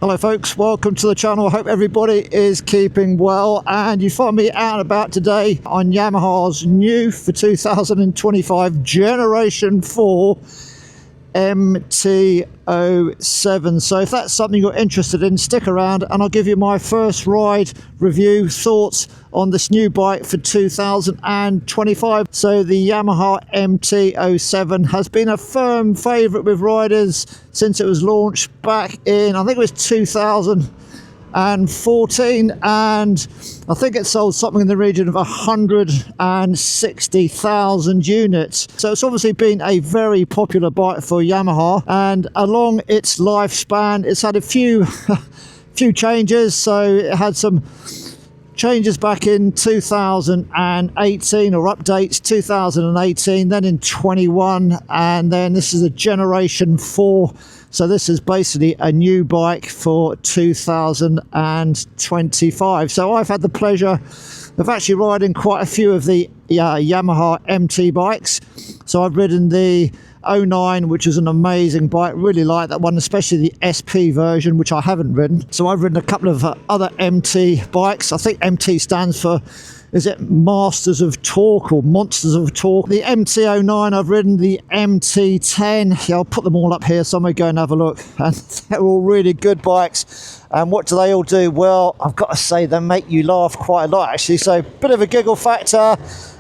Hello folks, welcome to the channel. I hope everybody is keeping well, and you find me out and about today on Yamaha's new for 2025 Generation 4 MT-07. So if that's something you're interested in, stick around and I'll give you my first ride review thoughts on this new bike for 2025. So the Yamaha MT-07 has been a firm favourite with riders since it was launched back in, I think it was 2014, and I think it sold something in the region of 160,000 units. So it's obviously been a very popular bike for Yamaha, and along its lifespan it's had a few changes. So it had some changes back in 2018, or updates 2018, then in 21, and then this is a Generation 4. So this is basically a new bike for 2025. So I've had the pleasure of actually riding quite a few of the Yamaha MT bikes. So I've ridden the 09, which is an amazing bike, really like that one, especially the SP version, which I haven't ridden. So I've ridden a couple of other MT bikes. I think MT stands for, is it Masters of Torque or Monsters of Torque? The MT-09 I've ridden, the MT-10, yeah, I'll put them all up here somewhere, go and have a look. And they're all really good bikes. And what do they all do? Well, I've got to say they make you laugh quite a lot actually, so bit of a giggle factor.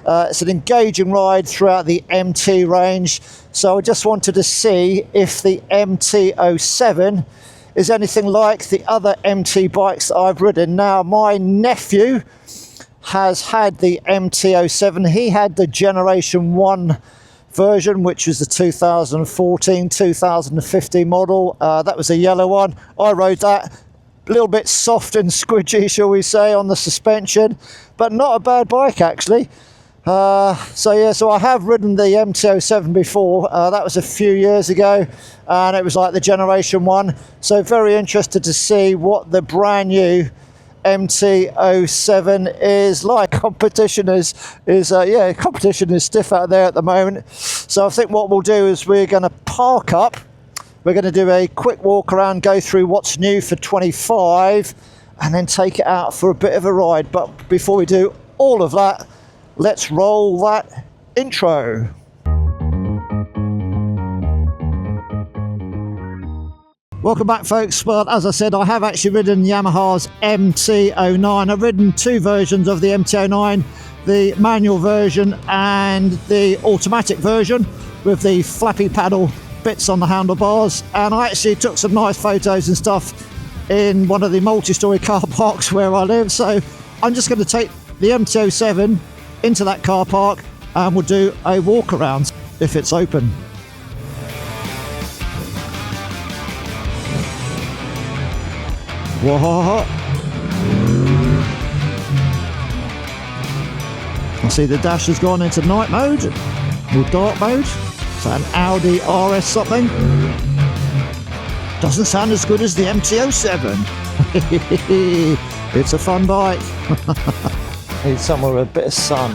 It's an engaging ride throughout the MT range. So I just wanted to see if the MT-07 is anything like the other MT bikes that I've ridden. Now, my nephew has had the MT-07. He had the Generation 1 version, which was the 2014-2015 model. That was a yellow one. I rode that. A little bit soft and squidgy, shall we say, on the suspension, but not a bad bike actually. So I have ridden the MT-07 before. That was a few years ago, and it was like the Generation 1. So very interested to see what the brand new MT-07 is like. Competition is stiff out there at the moment. So I think what we'll do is we're going to park up. We're going to do a quick walk around, go through what's new for 25, and then take it out for a bit of a ride. But before we do all of that, let's roll that intro. Welcome back folks. Well, as I said, I have actually ridden Yamaha's MT-09. I've ridden two versions of the MT-09, the manual version and the automatic version with the flappy paddle bits on the handlebars, and I actually took some nice photos and stuff in one of the multi-storey car parks where I live. So I'm just going to take the MT-07 into that car park and we'll do a walk around if it's open. Whoa. I see the dash has gone into night mode or dark mode. Is that an Audi RS something? Doesn't sound as good as the MT-07. It's a fun bike. Need somewhere with a bit of sun.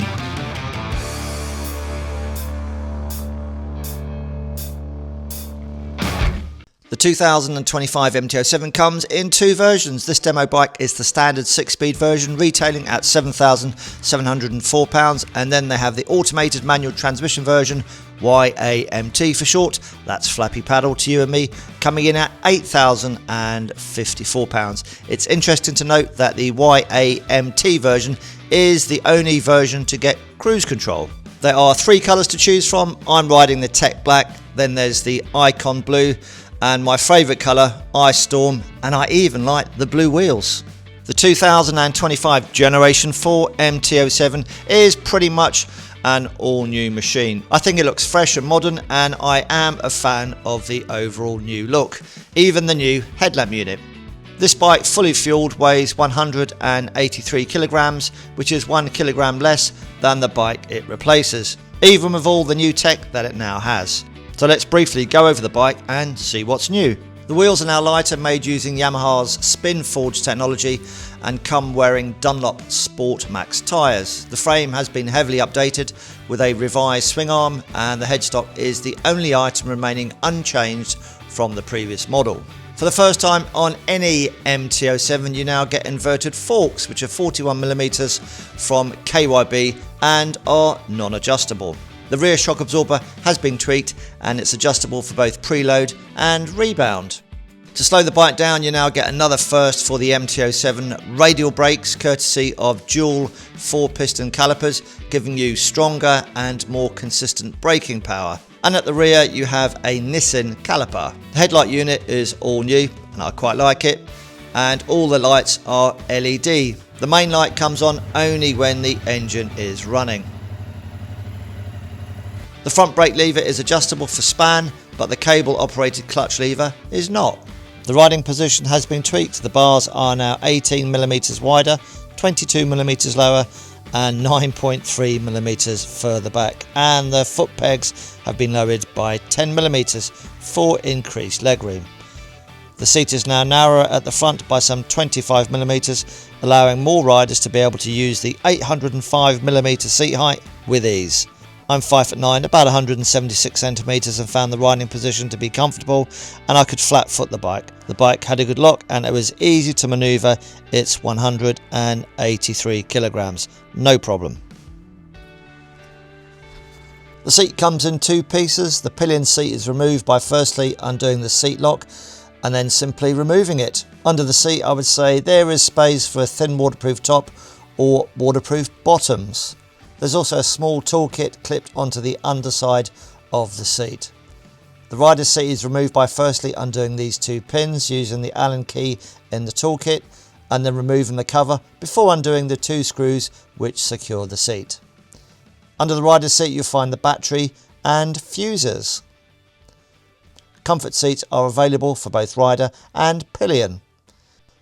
The 2025 MT-07 comes in two versions. This demo bike is the standard 6-speed version, retailing at £7,704, and then they have the automated manual transmission version, YAMT for short, that's flappy paddle to you and me, coming in at £8,054. It's interesting to note that the YAMT version is the only version to get cruise control. There are three colours to choose from. I'm riding the Tech Black, then there's the Icon Blue, and my favourite colour, Ice Storm, and I even like the blue wheels. The 2025 Generation 4 MT-07 is pretty much an all-new machine. I think it looks fresh and modern, and I am a fan of the overall new look, even the new headlamp unit. This bike, fully fueled, weighs 183 kilograms, which is 1 kilogram less than the bike it replaces, even with all the new tech that it now has. So let's briefly go over the bike and see what's new. The wheels are now lighter, made using Yamaha's Spin Forge technology, and come wearing Dunlop Sport Max tyres. The frame has been heavily updated with a revised swing arm, and the headstock is the only item remaining unchanged from the previous model. For the first time on any MT-07, you now get inverted forks, which are 41mm from KYB and are non-adjustable. The rear shock absorber has been tweaked and it's adjustable for both preload and rebound. To slow the bike down, you now get another first for the MT-07 radial brakes, courtesy of dual 4-piston calipers, giving you stronger and more consistent braking power. And at the rear you have a Nissin caliper. The headlight unit is all new and I quite like it, and all the lights are LED. The main light comes on only when the engine is running. The front brake lever is adjustable for span, but the cable operated clutch lever is not. The riding position has been tweaked. The bars are now 18mm wider, 22mm lower and 9.3mm further back, and the foot pegs have been lowered by 10mm for increased legroom. The seat is now narrower at the front by some 25mm, allowing more riders to be able to use the 805mm seat height with ease. I'm 5'9", about 176 centimetres, and found the riding position to be comfortable, and I could flat foot the bike. The bike had a good lock and it was easy to manoeuvre. It's 183 kilograms, no problem. The seat comes in two pieces. The pillion seat is removed by firstly undoing the seat lock and then simply removing it. Under the seat, I would say there is space for a thin waterproof top or waterproof bottoms. There's also a small toolkit clipped onto the underside of the seat. The rider's seat is removed by firstly undoing these two pins using the Allen key in the toolkit, and then removing the cover before undoing the two screws which secure the seat. Under the rider's seat you'll find the battery and fuses. Comfort seats are available for both rider and pillion.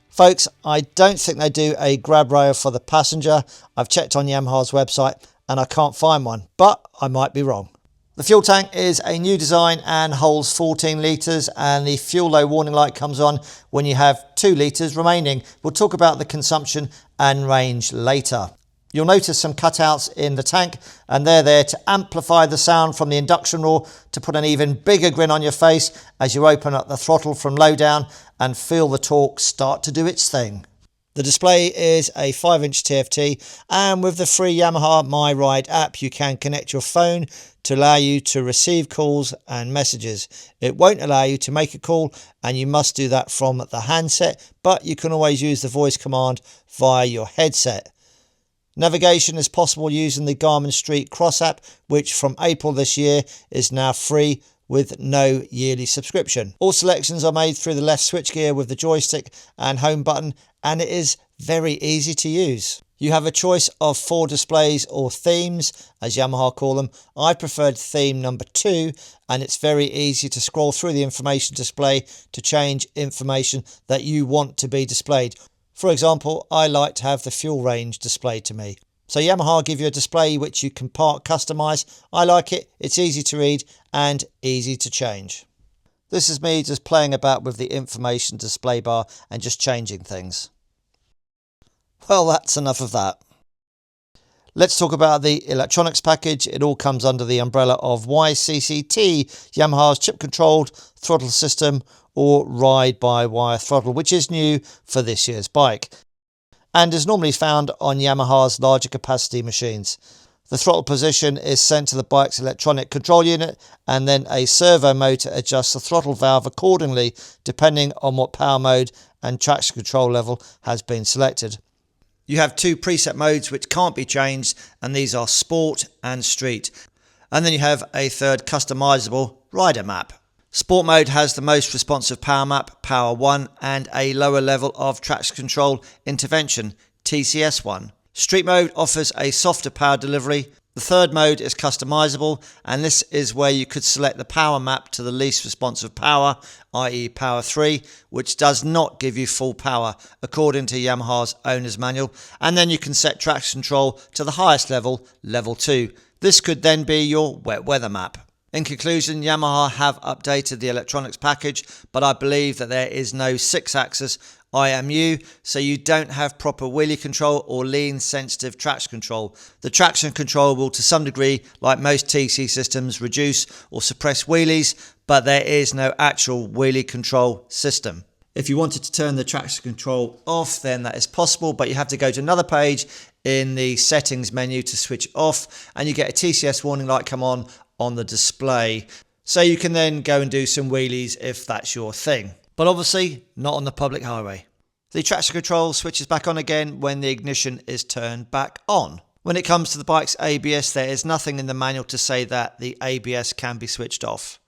Folks, I don't think they do a grab rail for the passenger. I've checked on Yamaha's website and I can't find one, but I might be wrong. The fuel tank is a new design and holds 14 litres, and the fuel low warning light comes on when you have 2 litres remaining. We'll talk about the consumption and range later. You'll notice some cutouts in the tank, and they're there to amplify the sound from the induction roar to put an even bigger grin on your face as you open up the throttle from low down and feel the torque start to do its thing. The display is a 5-inch TFT, and with the free Yamaha My Ride app you can connect your phone to allow you to receive calls and messages. It won't allow you to make a call, and you must do that from the handset, but you can always use the voice command via your headset. Navigation is possible using the Garmin Street Cross app, which from April this year is now free with no yearly subscription. All selections are made through the left switchgear with the joystick and home button, and it is very easy to use. You have a choice of 4 displays or themes, as Yamaha call them. I preferred theme number 2, and it's very easy to scroll through the information display to change information that you want to be displayed. For example, I like to have the fuel range displayed to me. So Yamaha give you a display which you can part customize. I like it, it's easy to read and easy to change. This is me just playing about with the information display bar and just changing things. Well, that's enough of that. Let's talk about the electronics package. It all comes under the umbrella of YCCT, Yamaha's chip-controlled throttle system, or ride-by-wire throttle, which is new for this year's bike and is normally found on Yamaha's larger capacity machines. The throttle position is sent to the bike's electronic control unit, and then a servo motor adjusts the throttle valve accordingly depending on what power mode and traction control level has been selected. You have 2 preset modes which can't be changed, and these are Sport and Street. And then you have a third customizable rider map. Sport mode has the most responsive power map, Power 1, and a lower level of traction control intervention, TCS 1. Street mode offers a softer power delivery. The third mode is customizable, and this is where you could select the power map to the least responsive power, i.e. Power 3, which does not give you full power according to Yamaha's owner's manual, and then you can set traction control to the highest level, Level 2. This could then be your wet weather map. In conclusion, Yamaha have updated the electronics package, but I believe that there is no 6-axis IMU, so you don't have proper wheelie control or lean sensitive traction control. The traction control will to some degree, like most TC systems, reduce or suppress wheelies, but there is no actual wheelie control system. If you wanted to turn the traction control off, then that is possible, but you have to go to another page in the settings menu to switch off, and you get a TCS warning light come on the display. So you can then go and do some wheelies if that's your thing. But obviously not on the public highway. The traction control switches back on again when the ignition is turned back on. When it comes to the bike's ABS, there is nothing in the manual to say that the ABS can be switched off.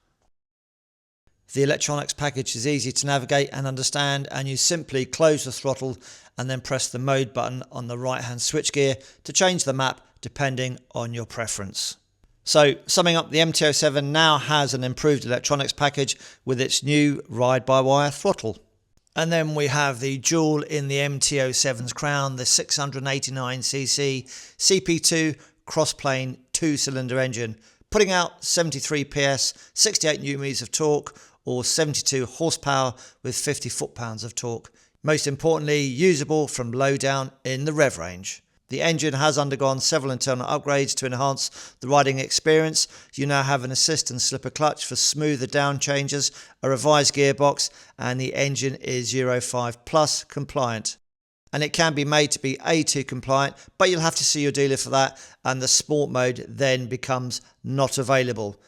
The electronics package is easy to navigate and understand, and you simply close the throttle and then press the mode button on the right hand switchgear to change the map depending on your preference. So summing up, the MT-07 now has an improved electronics package with its new ride-by-wire throttle. And then we have the jewel in the MT-07's crown, the 689cc CP2 cross-plane 2-cylinder engine, putting out 73 PS, 68 Nm of torque, or 72 horsepower with 50 foot-pounds of torque. Most importantly, usable from low down in the rev range. The engine has undergone several internal upgrades to enhance the riding experience. You now have an assist and slipper clutch for smoother down changes, a revised gearbox, and the engine is Euro 5 Plus compliant. And it can be made to be A2 compliant, but you'll have to see your dealer for that, and the sport mode then becomes not available.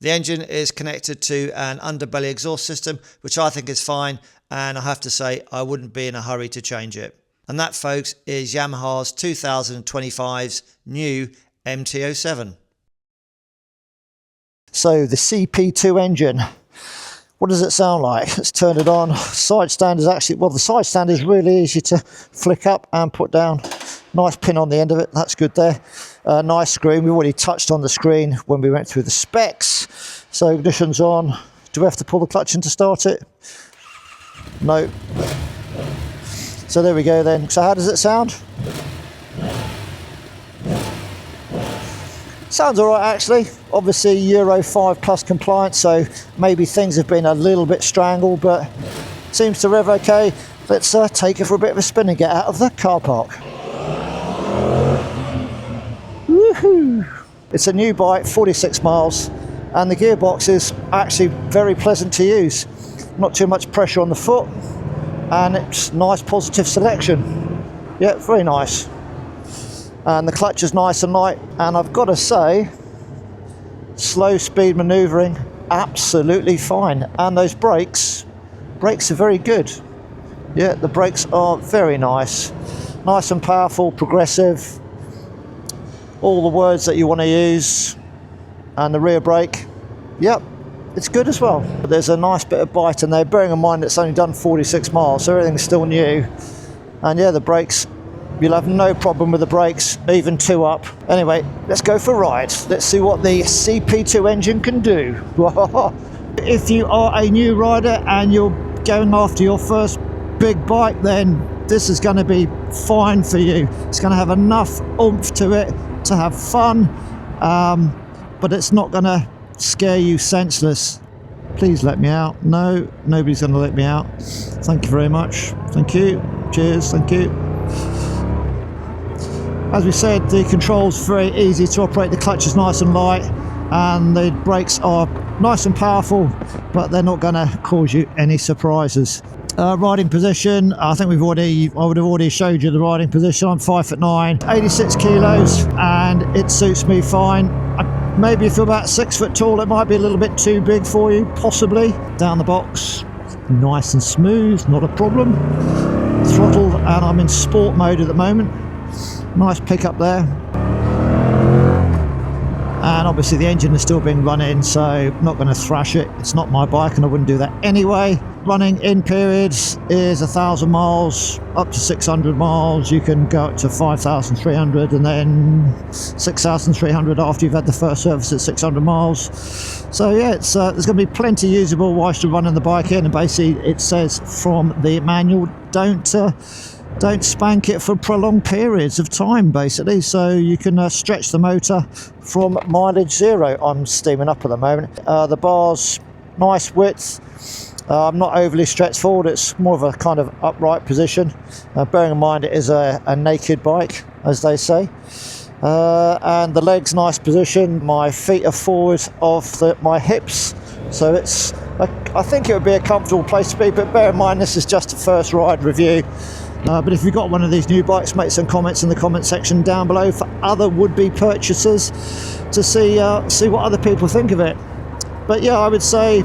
The engine is connected to an underbelly exhaust system, which I think is fine, and I have to say I wouldn't be in a hurry to change it. And that, folks, is Yamaha's 2025's new MT-07. So the CP2 engine, what does it sound like? Let's turn it on. Side stand is actually, well, the side stand is really easy to flick up and put down. Nice pin on the end of it, that's good there. Nice screen, we've already touched on the screen when we went through the specs. So ignition's on. Do we have to pull the clutch in to start it? No. So there we go then. So how does it sound? Sounds all right actually. Obviously Euro 5 Plus compliant, so maybe things have been a little bit strangled, but seems to rev okay. Let's take it for a bit of a spin and get out of the car park. Woohoo! It's a new bike, 46 miles, and the gearbox is actually very pleasant to use. Not too much pressure on the foot, and it's nice positive selection. Yeah, very nice. And the clutch is nice and light, and I've got to say, slow speed manoeuvring, absolutely fine. And those brakes are very good. Yeah, the brakes are very nice. Nice and powerful, progressive, all the words that you want to use. And the rear brake, yep, it's good as well. But there's a nice bit of bite in there, bearing in mind it's only done 46 miles, so everything's still new. And yeah, the brakes, you'll have no problem with the brakes, even 2 up. Anyway, let's go for a ride. Let's see what the CP2 engine can do. If you are a new rider and you're going after your first big bike, then this is going to be fine for you. It's going to have enough oomph to it to have fun, but it's not going to scare you senseless. Please let me out. No, nobody's going to let me out. Thank you very much. Thank you. Cheers. Thank you. As we said, the controls very easy to operate. The clutch is nice and light, and the brakes are nice and powerful, but they're not going to cause you any surprises. Riding position, I think I would have already showed you the riding position. I'm 5'9", 86 kilos, and it suits me fine. Maybe if you're about 6 foot tall, it might be a little bit too big for you, possibly. Down the box, nice and smooth, not a problem. Throttle, and I'm in sport mode at the moment. Nice pickup there. And obviously the engine is still being run in, so I'm not going to thrash it. It's not my bike and I wouldn't do that anyway. Running in periods is 1,000 miles up to 600 miles. You can go up to 5,300 and then 6,300 after you've had the first service at 600 miles. So yeah, it's there's going to be plenty usable whilst you're running the bike in, and basically it says from the manual, don't spank it for prolonged periods of time, basically, so you can stretch the motor from mileage 0. I'm steaming up at the moment. The bars, nice width. I'm not overly stretched forward, it's more of a kind of upright position. Bearing in mind it is a naked bike, as they say. And the legs, nice position. My feet are forward of my hips, so it's I think it would be a comfortable place to be, but bear in mind this is just a first ride review. But if you've got one of these new bikes, make some comments in the comment section down below for other would-be purchasers to see what other people think of it. But yeah, I would say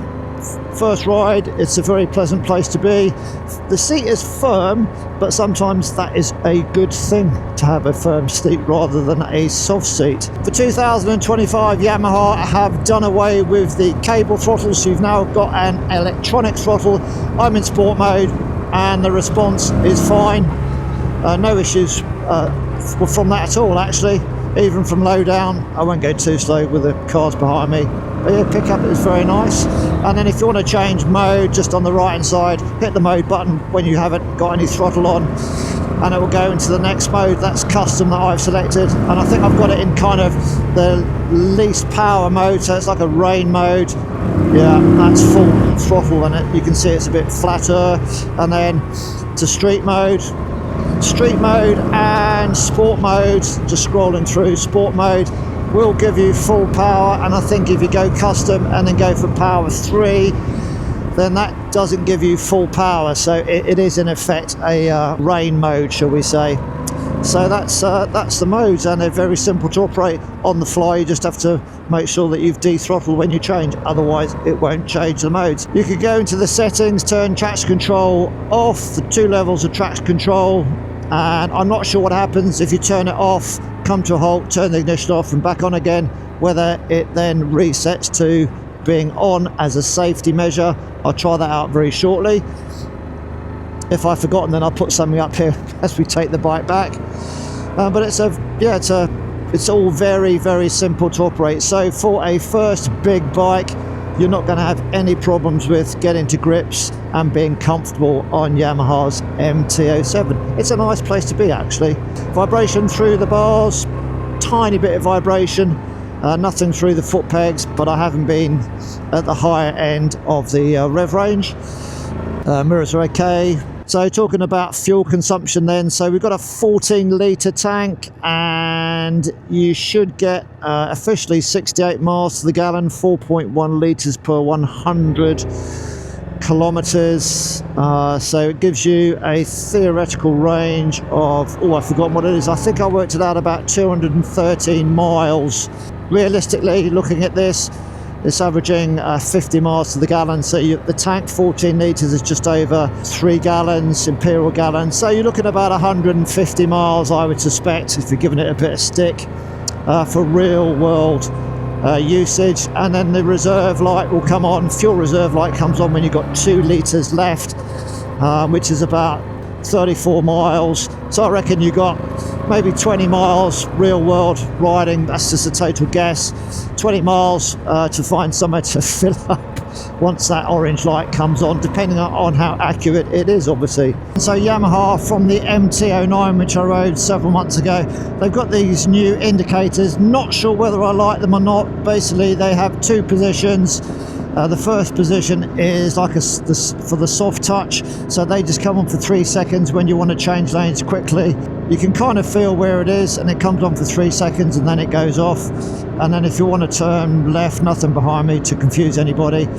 first ride, it's a very pleasant place to be. The seat is firm, but sometimes that is a good thing to have a firm seat rather than a soft seat. For 2025, Yamaha have done away with the cable throttle, so you've now got an electronic throttle. I'm in sport mode and the response is fine. No issues from that at all, actually. Even from low down, I won't go too slow with the cars behind me. But yeah, pickup is very nice. And then if you want to change mode, just on the right hand side, hit the mode button when you haven't got any throttle on, and it will go into the next mode. That's custom that I've selected, and I think I've got it in kind of the least power mode, so it's like a rain mode. Yeah, that's full throttle, and you can see it's a bit flatter. And then to street mode and sport mode. Just scrolling through, sport mode will give you full power, and I think if you go custom and then go for power 3, then that doesn't give you full power, so it is in effect a rain mode, shall we say. So that's the modes, and they're very simple to operate on the fly. You just have to make sure that you've dethrottled when you change, otherwise it won't change the modes. You could go into the settings, turn traction control off, the 2 levels of traction control, and I'm not sure what happens if you turn it off, come to a halt, turn the ignition off and back on again, whether it then resets to being on as a safety measure. I'll try that out very shortly. If I've forgotten, then I'll put something up here as we take the bike back. But it's all very, very simple to operate. So for a first big bike, you're not going to have any problems with getting to grips and being comfortable on Yamaha's MT-07. It's a nice place to be, actually. Vibration through the bars, tiny bit of vibration, nothing through the foot pegs, but I haven't been at the higher end of the rev range. Mirrors are okay. So talking about fuel consumption then, so we've got a 14 litre tank, and you should get officially 68 miles to the gallon, 4.1 litres per 100 kilometres. So it gives you a theoretical range of, I've forgotten what it is. I think I worked it out about 213 miles. Realistically, looking at this, it's averaging 50 miles to the gallon, so the tank 14 litres is just over 3 gallons, imperial gallons, so you're looking at about 150 miles, I would suspect, if you're giving it a bit of stick for real world usage. And then the reserve light will come on, fuel reserve light comes on when you've got 2 litres left, which is about 34 miles, so I reckon you got maybe 20 miles real world riding. That's just a total guess. 20 miles to find somewhere to fill up once that orange light comes on, depending on how accurate it is, obviously. So Yamaha, from the MT-09, which I rode several months ago, they've got these new indicators. Not sure whether I like them or not. Basically, they have 2 positions. The first position is like for the soft touch, so they just come on for 3 seconds when you want to change lanes quickly. You can kind of feel where it is, and it comes on for 3 seconds and then it goes off. And then if you want to turn left, nothing behind me to confuse anybody,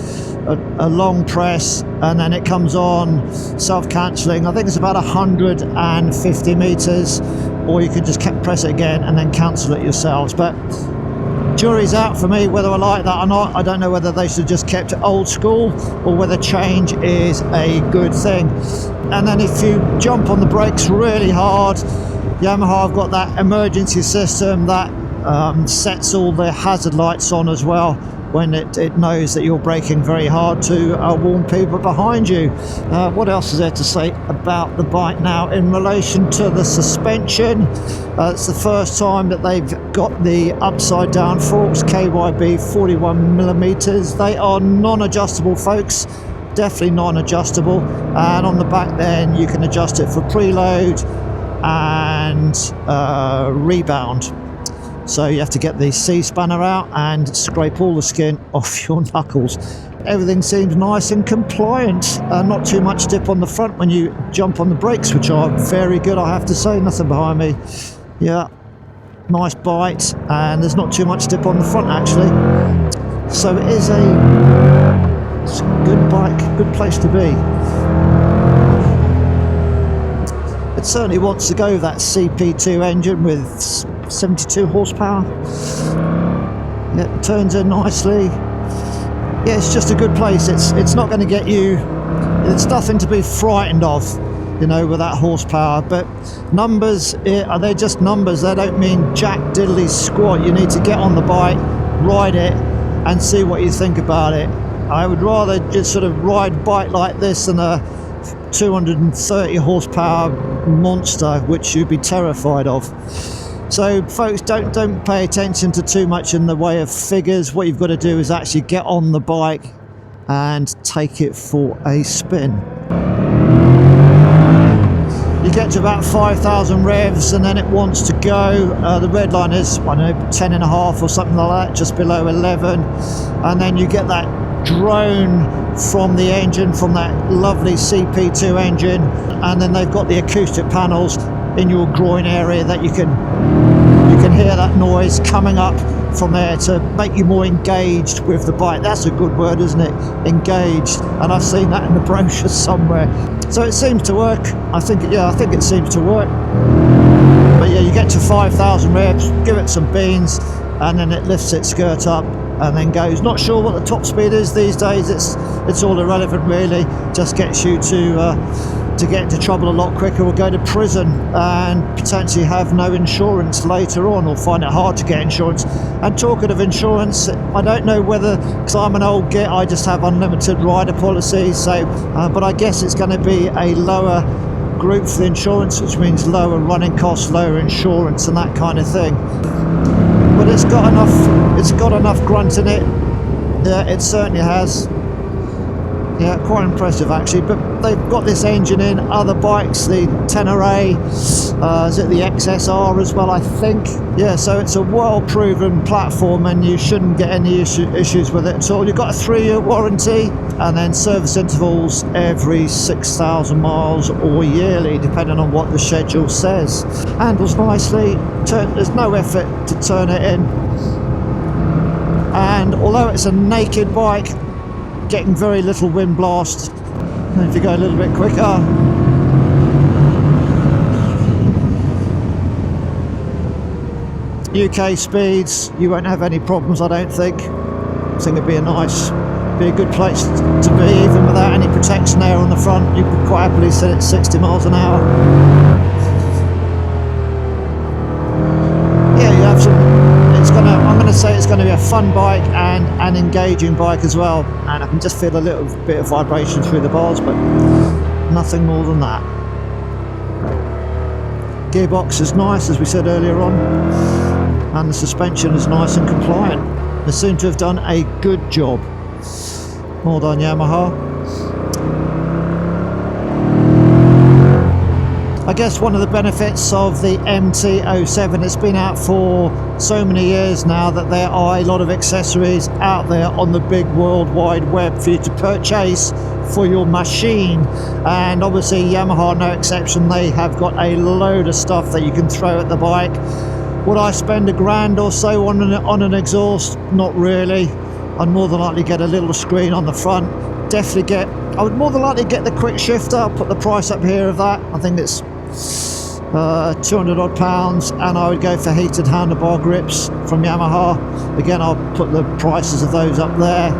a long press, and then it comes on self-cancelling. I think it's about 150 meters, or you can just press it again and then cancel it yourselves. But jury's out for me whether I like that or not. I don't know whether they should have just kept it old school or whether change is a good thing. And then if you jump on the brakes really hard, Yamaha have got that emergency system that sets all the hazard lights on as well when it knows that you're braking very hard to warn people behind you. What else is there to say about the bike now in relation to the suspension? It's the first time that they've got the upside down forks, KYB 41 millimeters. They are non-adjustable, folks, definitely non-adjustable. And on the back then you can adjust it for preload and rebound. So you have to get the C-spanner out and scrape all the skin off your knuckles. Everything seems nice and compliant. Not too much dip on the front when you jump on the brakes, which are very good, I have to say. Nothing behind me. Yeah, nice bite, and there's not too much dip on the front actually. So it is a It's a good bike, good place to be. It certainly wants to go that CP2 engine with 72 horsepower. Yeah, it turns in nicely. Yeah, it's just a good place. It's not going to get you, it's nothing to be frightened of, you know, with that horsepower. But numbers, they're just numbers. They don't mean jack diddly squat. You need to get on the bike, ride it, and see what you think about it. I would rather just sort of ride a bike like this than a 230 horsepower monster, which you'd be terrified of. So folks, don't pay attention to too much in the way of figures. What you've got to do is actually get on the bike and take it for a spin. You get to about 5,000 revs and then it wants to go. The red line is, I don't know, 10 and a half or something like that, just below 11. And then you get that drone from the engine, from that lovely CP2 engine. And then they've got the acoustic panels in your groin area that you can hear that noise coming up from there to make you more engaged with the bike. That's a good word, isn't it? Engaged. And I've seen that in the brochure somewhere. So it seems to work. I think it seems to work. But yeah, you get to 5,000 revs, give it some beans, and then it lifts its skirt up and then goes. Not sure what the top speed is these days. It's all irrelevant really. Just gets you to get into trouble a lot quicker, or go to prison and potentially have no insurance later on, or find it hard to get insurance. And talking of insurance, I don't know whether, because I'm an old git, I just have unlimited rider policy, so but I guess it's going to be a lower group for the insurance, which means lower running costs, lower insurance and that kind of thing. But it's got enough grunt in it. Yeah, it certainly has. Yeah, quite impressive actually. But they've got this engine in other bikes, the 10RA, is it the XSR as well, I think? Yeah, so it's a well-proven platform and you shouldn't get any issues with it at all. You've got a 3-year warranty and then service intervals every 6,000 miles or yearly, depending on what the schedule says. Handles nicely, there's no effort to turn it in. And although it's a naked bike, getting very little wind blast. And if you go a little bit quicker, UK speeds, you won't have any problems, I don't think. I think it'd be a good place to be, even without any protection there on the front. You could quite happily sit at 60 miles an hour. Yeah, you have some. I'm going to say it's going to be a fun bike and an engaging bike as well, and I can just feel a little bit of vibration through the bars, but nothing more than that. Gearbox is nice, as we said earlier on, and the suspension is nice and compliant. They seem to have done a good job. Well done, Yamaha. I guess one of the benefits of the MT-07, it's been out for so many years now that there are a lot of accessories out there on the big world wide web for you to purchase for your machine, and obviously Yamaha no exception. They have got a load of stuff that you can throw at the bike. Would I spend $1,000 or so on an exhaust? Not really. I'd more than likely get a little screen on the front. I would more than likely get the quick shifter. I'll put the price up here of that. I think it's 200 odd pounds, and I would go for heated handlebar grips from Yamaha. Again, I'll put the prices of those up there.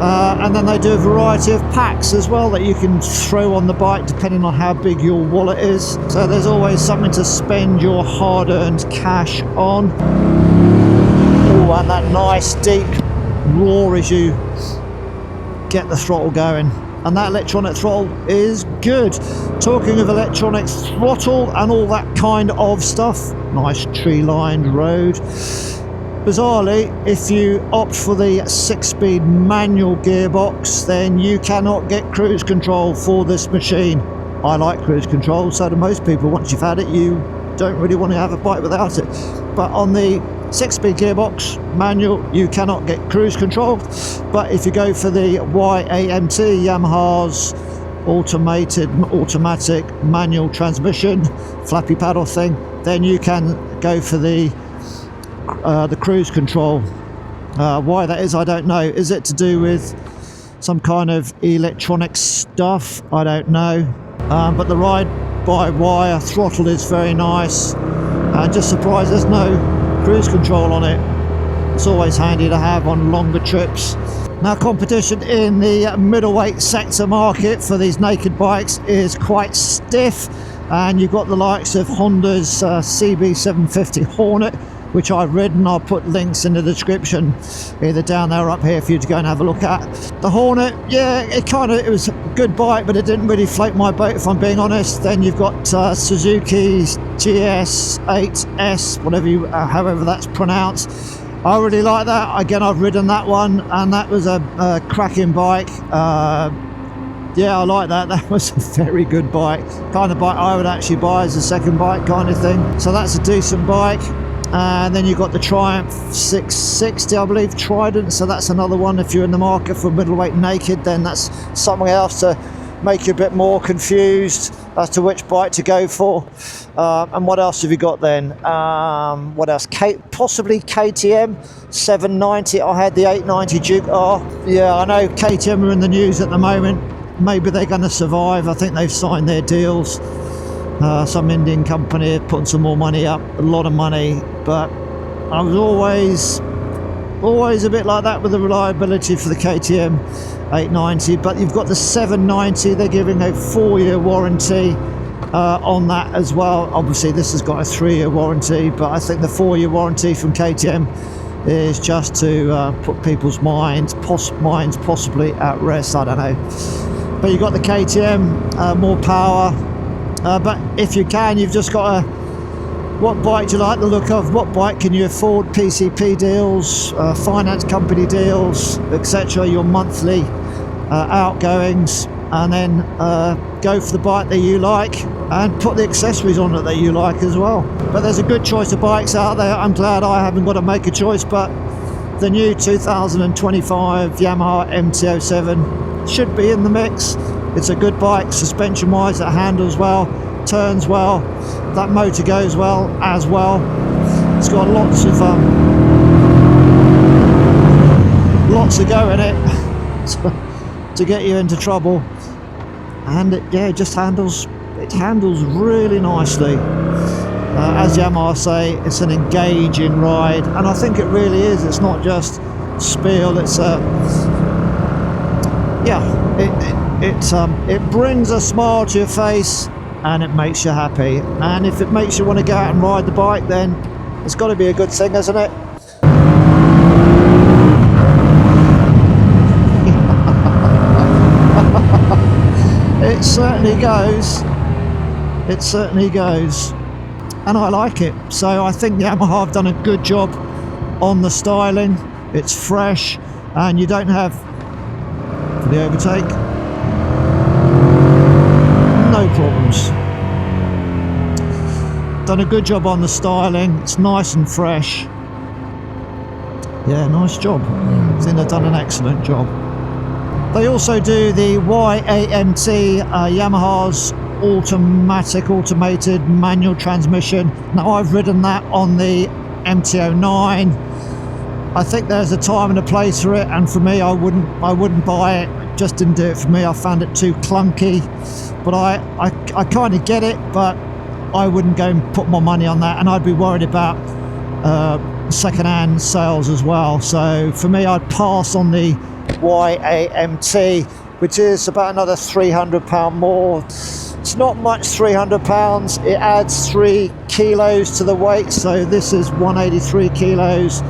And then they do a variety of packs as well that you can throw on the bike depending on how big your wallet is. So there's always something to spend your hard-earned cash on. Oh, and that nice deep roar as you get the throttle going. And that electronic throttle is good. Talking of electronic throttle and all that kind of stuff, nice tree-lined road. Bizarrely, if you opt for the 6-speed manual gearbox, then you cannot get cruise control for this machine. I like cruise control, so do most people. Once you've had it, you don't really want to have a bike without it. But on the 6-speed gearbox manual, you cannot get cruise control. But if you go for the YAMT, Yamaha's automatic manual transmission, flappy paddle thing, then you can go for the cruise control. Why that is, I don't know. Is it to do with some kind of electronic stuff, I don't know. But the ride-by-wire throttle is very nice. Just surprised there's no cruise control on it. It's always handy to have on longer trips. Now, competition in the middleweight sector market for these naked bikes is quite stiff, and you've got the likes of Honda's CB750 Hornet, which I've ridden. I'll put links in the description, either down there or up here, for you to go and have a look at. The Hornet, yeah, it was a good bike, but it didn't really float my boat, if I'm being honest. Then you've got Suzuki's GS8S, however that's pronounced. I really like that. Again, I've ridden that one, and that was a cracking bike. Yeah, I like that. That was a very good bike. Kind of bike I would actually buy as a second bike kind of thing. So that's a decent bike. And then you've got the Triumph 660, I believe, Trident. So that's another one. If you're in the market for middleweight naked, then that's something else to make you a bit more confused as to which bike to go for. And what else have you got then? What else? Possibly KTM 790. I had the 890 Duke R. Yeah, I know KTM are in the news at the moment. Maybe they're going to survive. I think they've signed their deals. Some Indian company putting some more money up, a lot of money. But I was always a bit like that with the reliability for the KTM 890. But you've got the 790. They're giving a 4-year warranty on that as well. Obviously, this has got a 3-year warranty, but I think the 4-year warranty from KTM is just to put people's minds possibly at rest. I don't know. But you've got the KTM, more power. But if you can, you've just got what bike do you like the look of? What bike can you afford? PCP deals, finance company deals, etc. Your monthly outgoings, and then go for the bike that you like and put the accessories on it that you like as well. But there's a good choice of bikes out there. I'm glad I haven't got to make a choice, but the new 2025 Yamaha MT-07 should be in the mix. It's a good bike, suspension wise, it handles well, turns well, that motor goes well as well. It's got lots of go in it to get you into trouble, and it just handles really nicely. As Yamaha say, it's an engaging ride, and I think it really is. It's not just spiel, it's it brings a smile to your face, and it makes you happy. And if it makes you want to go out and ride the bike, then it's got to be a good thing, isn't it? It certainly goes. It certainly goes. And I like it. So I think Yamaha have done a good job on the styling. It's fresh, and you don't have the overtake. No problems. Done a good job on the styling. It's nice and fresh. Yeah, nice job. I think they've done an excellent job. They also do the YAMT, Yamaha's automated manual transmission. Now, I've ridden that on the MT-09. I think there's a time and a place for it, and for me, I wouldn't buy it. It just didn't do it for me. I found it too clunky. But I kind of get it, but I wouldn't go and put my money on that, and I'd be worried about second-hand sales as well. So for me, I'd pass on the YAMT, which is about another £300 more. It's not much, £300. It adds 3 kilos to the weight, so this is 183 kilos,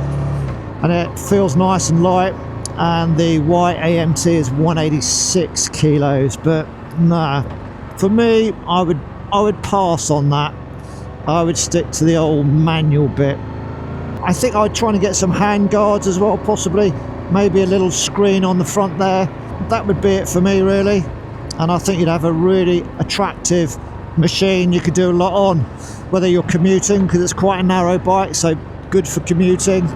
and it feels nice and light. And the YAMT is 186 kilos, but nah. For me, I would pass on that. I would stick to the old manual bit. I think I'd try to get some hand guards as well, possibly. Maybe a little screen on the front there. That would be it for me, really. And I think you'd have a really attractive machine you could do a lot on, whether you're commuting, because it's quite a narrow bike, so good for commuting.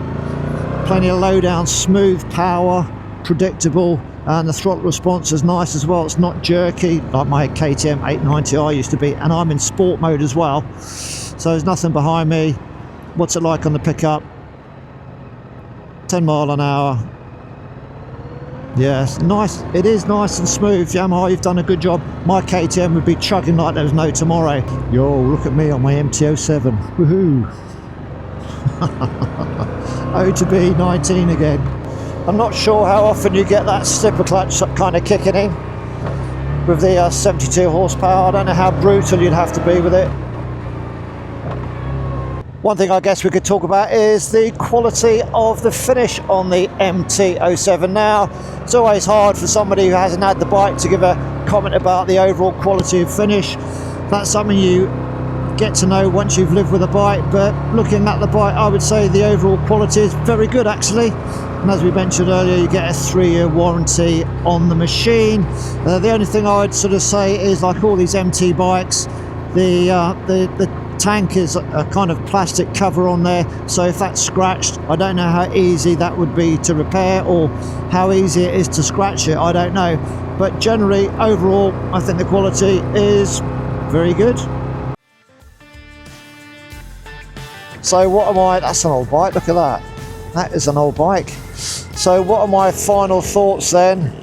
Plenty of low down, smooth power, predictable. And the throttle response is nice as well. It's not jerky like my KTM 890i used to be. And I'm in sport mode as well. So there's nothing behind me. What's it like on the pickup? 10 mile an hour. Yes, nice. It is nice and smooth. Yamaha, you've done a good job. My KTM would be chugging like there was no tomorrow. Yo, look at me on my MT-07. Woohoo! O to B 19 again. I'm not sure how often you get that slipper clutch kind of kicking in with the 72 horsepower. I don't know how brutal you'd have to be with it. One thing I guess we could talk about is the quality of the finish on the MT-07. Now, it's always hard for somebody who hasn't had the bike to give a comment about the overall quality of finish. That's something you get to know once you've lived with a bike, but looking at the bike, I would say the overall quality is very good actually. And as we mentioned earlier, you get a 3-year warranty on the machine. The only thing I would sort of say is, like all these MT bikes, the tank is a kind of plastic cover on there, so if that's scratched, I don't know how easy that would be to repair or how easy it is to scratch it, I don't know, but generally overall I think the quality is very good. So what am I, that's an old bike, look at that is an old bike. So what are my final thoughts then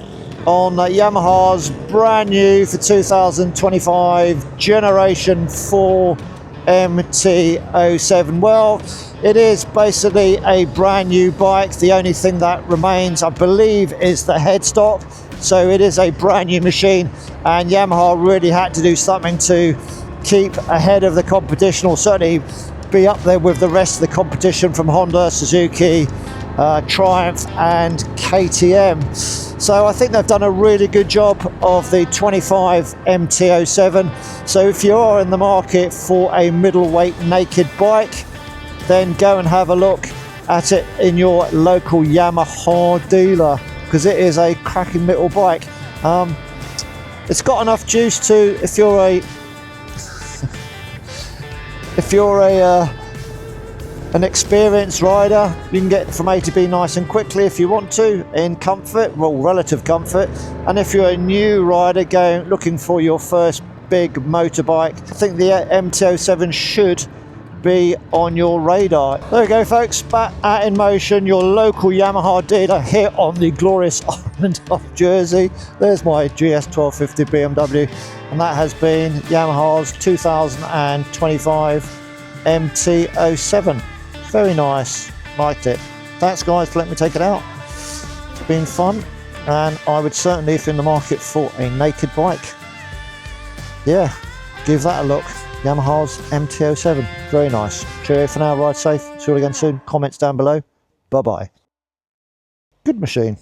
on Yamaha's brand new for 2025 Generation 4 MT-07. Well, it is basically a brand new bike. The only thing that remains, I believe, is the headstock. So it is a brand new machine, and Yamaha really had to do something to keep ahead of the competition, or certainly be up there with the rest of the competition from Honda, Suzuki, Triumph and KTM. So I think they've done a really good job of the 25 MT-07. So if you are in the market for a middleweight naked bike, then go and have a look at it in your local Yamaha dealer, because it is a cracking little bike. It's got enough juice to, if you're an experienced rider, you can get from A to B nice and quickly if you want to, in comfort, well, relative comfort. And if you're a new rider looking for your first big motorbike, I think the MT-07 should be on your radar. There you go folks, back at Inmotion, your local Yamaha dealer here on the glorious island of Jersey. There's my GS 1250 BMW, and that has been Yamaha's 2025 MT-07. Very nice, liked it. Thanks guys for letting me take it out. It's been fun, and I would certainly, if in the market for a naked bike, yeah, give that a look. Yamaha's MT-07, very nice. Cheerio for now, ride safe, see you all again soon. Comments down below, bye bye. Good machine.